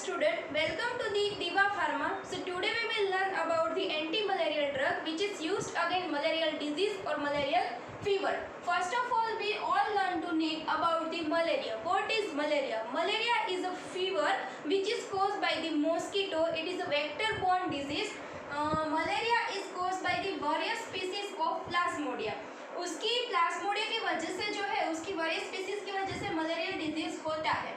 student, welcome to the Diva Pharma. So today we will learn about the anti-malarial drug which is used against malarial disease or malarial fever. First of all, we all learn to know about the malaria. What is malaria? Malaria is a fever which is caused by the mosquito. It is a vector-borne disease. Malaria is caused by the various species of Plasmodium. उसकी प्लाज्मोडिया की वजह से जो है उसकी various species की वजह से मलेरियल डिजीज होता है,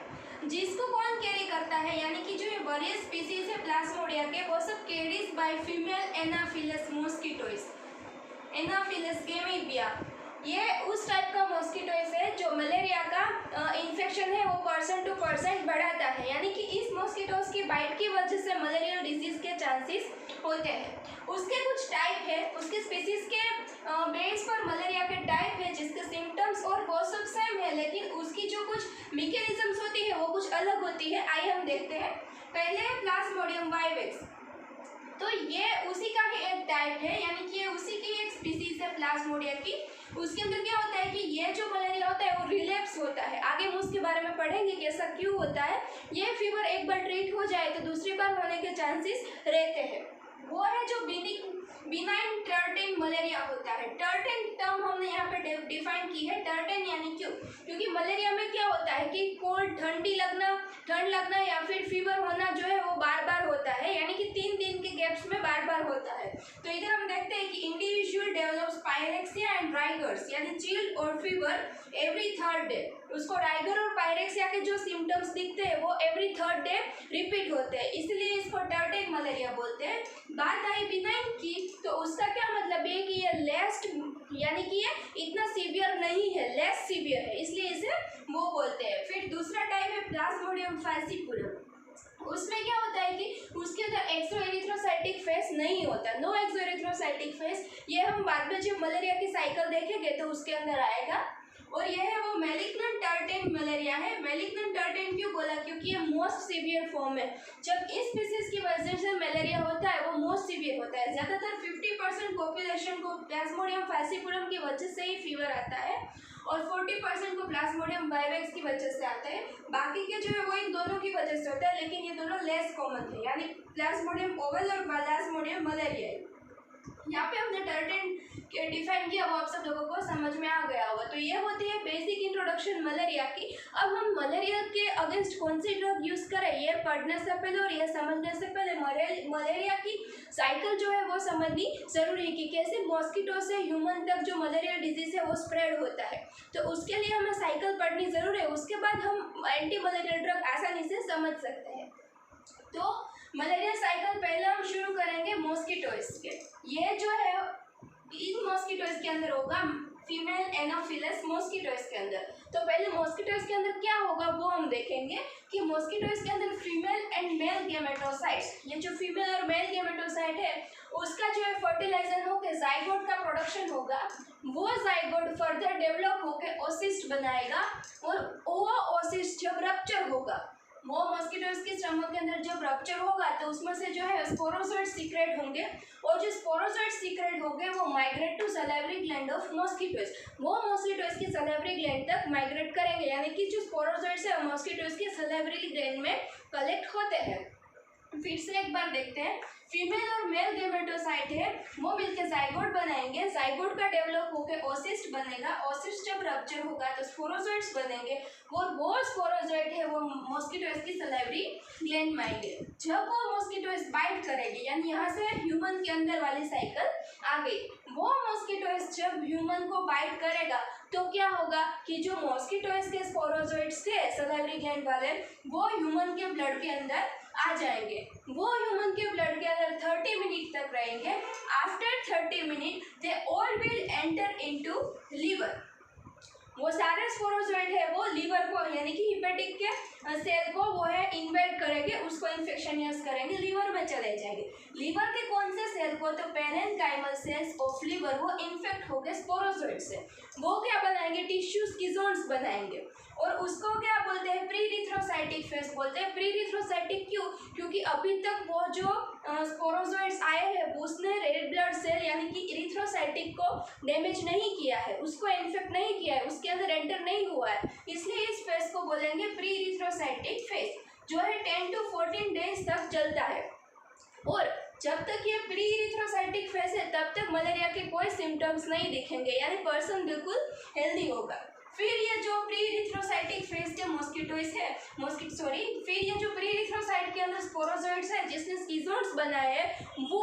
जिसको कौन कैरी करता है, यानी कि जो ये वेरियस स्पीसीज है प्लाज्मोडिया के वो सब carries by female anopheles mosquitoes, anopheles gambiae. ये उस टाइप का मॉस्किटोइस है जो मलेरिया का इन्फेक्शन है वो पर्सन टू पर्सन बढ़ाता है, यानी कि इस मॉस्किटोस की बाइट की वजह से मलेरियल डिजीज के चांसेस होते हैं। उसके कुछ टाइप है, उसके स्पीसीज के बेस पर मलेरिया के टाइप है जिसके सिम्टम्स और वो सब सेम है, लेकिन उसकी जो कुछ मैकेनिज्म्स होती है वो कुछ अलग होती है। आइए हम देखते हैं। पहले प्लाज्मोडियम वाइवेक्स, तो ये उसी का ही एक टाइप है, यानी कि ये उसी की एक स्पीसीज है प्लाज्मोडियम की। उसके अंदर क्या होता है कि ये जो मलेरिया होता है वो रिलैप्स होता है। आगे हम उसके बारे में पढ़ेंगे कि ऐसा क्यों होता है। ये फीवर एक बार ट्रीट हो जाए तो दूसरी बार होने के चांसेस रहते हैं। वो है जो बिनाइन टर्टेन मलेरिया होता है। टर्टेन टर्म हमने यहाँ पे डिफाइन की है। टर्टेन यानी क्योंकि मलेरिया में क्या होता है कि कोल्ड ठंड लगना या फिर फीवर होना जो है वो बार बार होता है, यानी कि 3 दिन के गैप्स में बार बार होता है। तो इधर हम देखते हैं कि individual develops pyrexia and rigors, यानी चिल्ड और फीवर एवरी 3rd डे। उसको राइगर और पायरेक्सिया के जो सिम्टम्स दिखते हैं वो एवरी 3rd डे रिपीट होते हैं, इसलिए इसको टर्टेन मलेरिया बोलते हैं। बात आई बिनाइन की, तो उसका क्या मतलब है कि ये लेस, यानी कि ये इतना सीवियर नहीं है, लेस सीवियर है, इसलिए इसे वो बोलते हैं। फिर दूसरा टाइप है प्लाज्मोडियम फैसिकुलम। उसमें क्या होता है कि उसके अंदर एक्सोएरिथ्रोसाइटिक फेस नहीं होता, नो एक्सोएरिथ्रोसाइटिक फेस। ये हम बाद में जब मलेरिया की साइकिल देखेंगे तो उसके अंदर आएगा। और यह है वो मेलिग्नेंट टर्टेन मलेरिया है। मेलिग्नेंट टर्टेन क्यों बोला? क्योंकि ये मोस्ट सीवियर फॉर्म है। जब इस स्पीसीज की वजह से मलेरिया होता है वो मोस्ट सीवियर होता है। ज़्यादातर 50% पॉपुलेशन को प्लाज्मोडियम फैसिकुलम की वजह से ही फीवर आता है और 40% को प्लाज्मोडियम वाइवेक्स की वजह से आता है। बाकी के जो है वो इन दोनों की वजह से होता है, लेकिन ये दोनों लेस कॉमन है, यानी प्लाज्मोडियम ओवल और प्लाज्मोडियम मलेरिया है। यहाँ पे हमने टर्टेन डिफाइन किया, वो आप सब लोगों को समझ में आ गया होगा। तो ये होती है बेसिक इंट्रोडक्शन मलेरिया की। अब हम मलेरिया के अगेंस्ट कौन सी ड्रग यूज़ करें ये पढ़ने से पहले और ये समझने से पहले मलेरिया की साइकिल जो है वो समझनी ज़रूरी है कि कैसे मॉस्किटो से ह्यूमन तक जो मलेरिया डिजीज़ है वो स्प्रेड होता है। तो उसके लिए हमें साइकिल पढ़नी ज़रूरी है, उसके बाद हम एंटी मलेरिया ड्रग आसानी से समझ सकते हैं। तो मलेरिया साइकिल पहले हम शुरू करेंगे मॉस्किटोइस के। ये जो है इन मॉस्किटोइस के अंदर होगा फीमेल एनाफिलस मॉस्किटोइस के अंदर। तो पहले मॉस्किटोइस के अंदर क्या होगा वो हम देखेंगे कि मॉस्किटोइस के अंदर फीमेल एंड मेल गेमेटोसाइट्स, ये जो फीमेल और मेल गेमेटोसाइट है उसका जो है फर्टिलाइजर होकर जाइगोट का प्रोडक्शन होगा। वो जाइगोट फर्दर डेवलप होकर ओसिस्ट बनाएगा और वो ओसिस्ट जब रप्चर होगा, वो मॉस्किटोइस के स्टमक के अंदर जब रप्चर होगा तो उसमें से जो है स्पोरोजोइट सीक्रेट होंगे और जो स्पोरोजोइट सीक्रेट होंगे वो migrate to salivary gland of mosquitoes. वो मॉस्किटोइस की सैलिवरी ग्लैंड तक माइग्रेट करेंगे, यानी कि जो स्पोरोजोइट्स है मॉस्किटोइस के सैलिवरी ग्लैंड में कलेक्ट होते हैं। फिर से एक बार देखते हैं, फीमेल और मेल गेमेटोसाइट है वो मिलकर जाइगोट बनाएंगे, जाइगोट का डेवलप होकर ओसिस्ट बनेगा, ओसिस्ट जब रप्चर होगा तो स्पोरोजोइट्स बनेंगे और वो स्पोरोजोइट है वो मॉस्किटोइस की सैलिवरी ग्लैंड में आएंगे। जब वो मॉस्किटोइस बाइट करेगी, यानी यहाँ से ह्यूमन के अंदर वाली साइकिल आ गई, वो मॉस्किटोइस जब ह्यूमन को बाइट करेगा तो क्या होगा कि जो मॉस्किटोइस के स्पोरोजोइट्स थे सैलिवरी ग्लैंड वाले वो ह्यूमन के ब्लड के अंदर आ जाएंगे। वो ह्यूमन के ब्लड के अंदर 30 मिनट तक रहेंगे। After 30 minute they all will enter into liver. वो सारे स्पोरोजोइट है वो लीवर को, यानी कि हिपेटिक के सेल को वो है इन्वेड करेंगे, उसको इन्फेक्शनियस करेंगे, लीवर में चले जाएंगे। लीवर के कौन से सेल को? तो पेरेन्काइमल सेल्स ऑफ लीवर वो इन्फेक्ट हो गए स्पोरोजोइट से, वो क्या बनाएंगे? टिश्यू स्किजोन्स बनाएंगे और उसको क्या बोलते हैं? प्रीरिथ्रोसाइटिक फेस बोलते हैं। प्रीरिथ्रोसाइटिक क्यों? क्योंकि अभी तक वो जो स्पोरोजोइट्स आए हैं उसने रेड ब्लड सेल यानी कि इरिथ्रोसाइटिक को डैमेज नहीं किया है, उसको इन्फेक्ट नहीं किया है, उसके अंदर एंटर नहीं हुआ है, इसलिए इस फेस को बोलेंगे प्री इरिथ्रोसाइटिक फेस। जो है 10 to 14 डेज तक चलता है और जब तक ये प्री इरिथ्रोसाइटिक फेज है तब तक मलेरिया के कोई सिम्टम्स नहीं दिखेंगे, यानी पर्सन बिल्कुल हेल्दी होगा। फिर ये जो प्री इरिथ्रोसाइटिक फेज के मॉस्किटोइस है फिर ये जो प्री इरिथ्रोसाइट के अंदर स्पोरोजोइट्स है जिसने स्कीजोइड्स बनाए हैं वो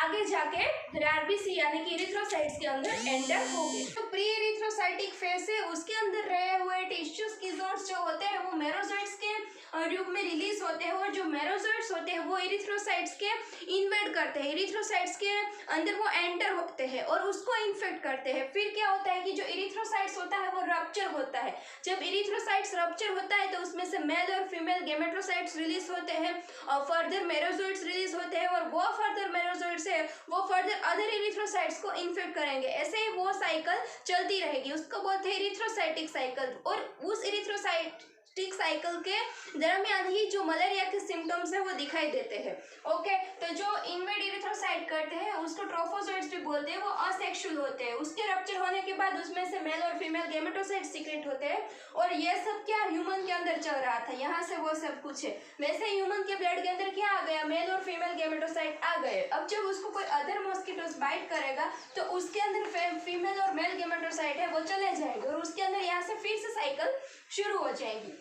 आगे जाके आरबीसी यानी कि इरिथ्रोसाइट्स के अंदर एंटर होंगे। तो प्री इरिथ्रोसाइटिक फेज है उसके अंदर रहे हुए टिश्यू स्कीजोइड्स जो होते हैं वो मेरोजोइट्स के रूप में रिलीज होते हैं और जो मेरोजोइट्स होते हैं वो इरिथ्रोसाइट्स के इन्वेड करते हैं, इरिथ्रोसाइट्स के अंदर वो एंटर होते हैं और उसको इन्फेक्ट करते हैं। फिर क्या होता है कि जो इरिथ्रोसाइट्स होता है वो रप्चर होता है। जब इरिथ्रोसाइट्स रप्चर होता है तो उसमें से मेल और फीमेल गेमेटोसाइट्स रिलीज होते हैं और फर्दर मेरोजोइट्स रिलीज होते हैं और वो फर्दर मेरोजोइट्स है वो फर्दर अदर इरिथ्रोसाइट्स को इन्फेक्ट करेंगे। ऐसे ही वो साइकिल चलती रहेगी, उसको बोलते हैं इरिथ्रोसाइटिक साइकिल। और उस इरिथ्रोसाइटिक साइकिल के दरमियान ही जो मलेरिया के सिम्टम्स है वो दिखाई देते हैं। ओके, तो जो इन्वेड इरिथ्रोसाइट करते हैं उसको ट्रोफोजोइट्स भी बोलते हैं, वो असेक्सुअल होते हैं। उसके रप्चर होने के बाद उसमें से मेल और फीमेल गेमेटोसाइट सीक्रेट होते हैं और ये सब क्या ह्यूमन के अंदर चल रहा था, यहाँ से वो सब कुछ है। वैसे ह्यूमन के ब्लड के अंदर क्या आ गया, मेल और फीमेल गेमेटोसाइट आ गए। अब जब उसको कोई अदर मॉस्किटोस बाइट करेगा तो उसके अंदर फीमेल और मेल गेमेटोसाइट है वो चले जाएंगे और उसके अंदर यहाँ से फिर से साइकिल शुरू हो जाएगी।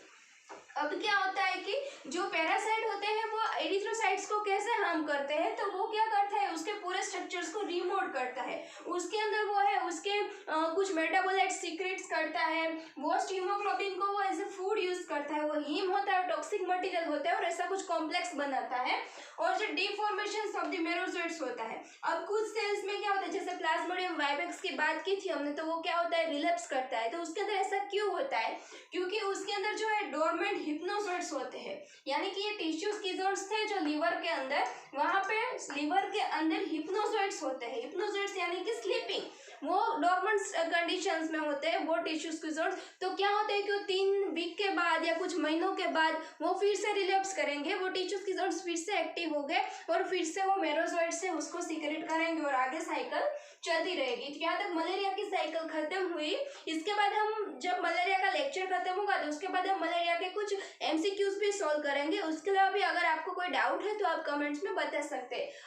अब क्या होता है कि जो पैरासाइट होते हैं वो एरिथ्रोसाइट्स को कैसे हार्म करते हैं, तो वो क्या करता है उसके पूरे स्ट्रक्चर्स को रिमोट करता है। उसके अंदर वो है उसके कुछ मेटाबोलाइट सीक्रेट्स करता है, मोस्ट हीमोग्लोबिन को वो एज ए फूड यूज करता है, वो हीम होता है, टॉक्सिक मटेरियल होता है और ऐसा कुछ कॉम्प्लेक्स बनाता है। और जो डिफॉर्मेशन ऑफ द मेरोजोइट्स होता है, अब कुछ सेल्स में क्या होता है, जैसे प्लाज्मोडियम वाइवेक्स की बात की थी हमने, तो वो क्या होता है रिलेप्स करता है। तो उसके अंदर ऐसा क्यों होता है, क्योंकि उसके अंदर जो है डोरमेंट हिप्नोजोइट्स होते हैं, यानी कि ये टिश्यू स्कीजोइड्स थे जो लीवर के अंदर, वहां पे लीवर के अंदर हिप्नोजोइट्स होते हैं। हिप्नोजोइट्स यानी कि स्लीपिंग, वो डोरमेंट कंडीशंस में होते हैं वो टिश्यू स्कीजोइड्स। तो क्या होता है कि वो 3 वीक के बाद या कुछ महीनों के बाद वो फिर से रिलेप्स करेंगे, वो टिश्यू स्कीजोइड्स फिर से एक्टिव हो गए और फिर से वो मेरोजोइड से उसको सीक्रेट करेंगे और आगे साइकिल चलती रहेगी। तो यहाँ तक मलेरिया की साइकिल खत्म हुई। इसके बाद हम जब मलेरिया का लेक्चर खत्म होगा तो उसके बाद हम मलेरिया के कुछ एमसीक्यूज भी सॉल्व करेंगे। उसके अलावा भी अगर आपको कोई डाउट है तो आप कमेंट्स में बता सकते हैं।